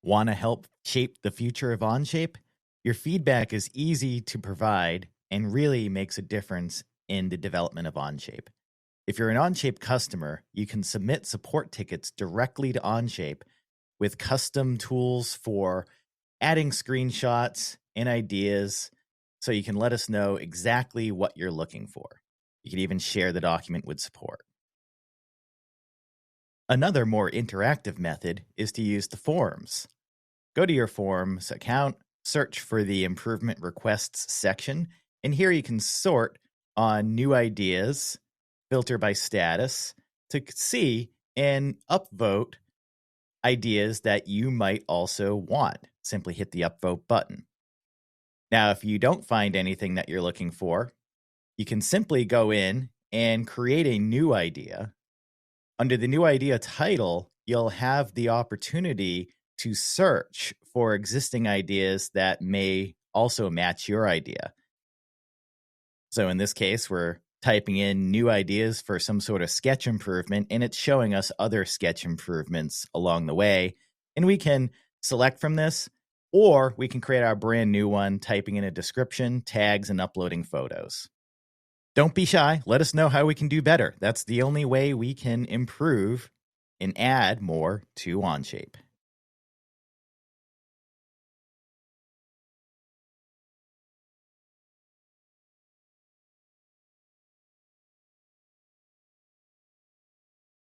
Want to help shape the future of Onshape? Your feedback is easy to provide and really makes a difference in the development of Onshape. If you're an Onshape customer, you can submit support tickets directly to Onshape with custom tools for adding screenshots and ideas so you can let us know exactly what you're looking for. You can even share the document with support. Another more interactive method is to use the forums. Go to your forums account, search for the improvement requests section, and here you can sort on new ideas, filter by status to see and upvote ideas that you might also want. Simply hit the upvote button. Now, if you don't find anything that you're looking for, you can simply go in and create a new idea. Under the new idea title, you'll have the opportunity to search for existing ideas that may also match your idea. So in this case, we're typing in new ideas for some sort of sketch improvement, and it's showing us other sketch improvements along the way. And we can select from this, or we can create our brand new one, typing in a description, tags, and uploading photos. Don't be shy. Let us know how we can do better. That's the only way we can improve and add more to Onshape.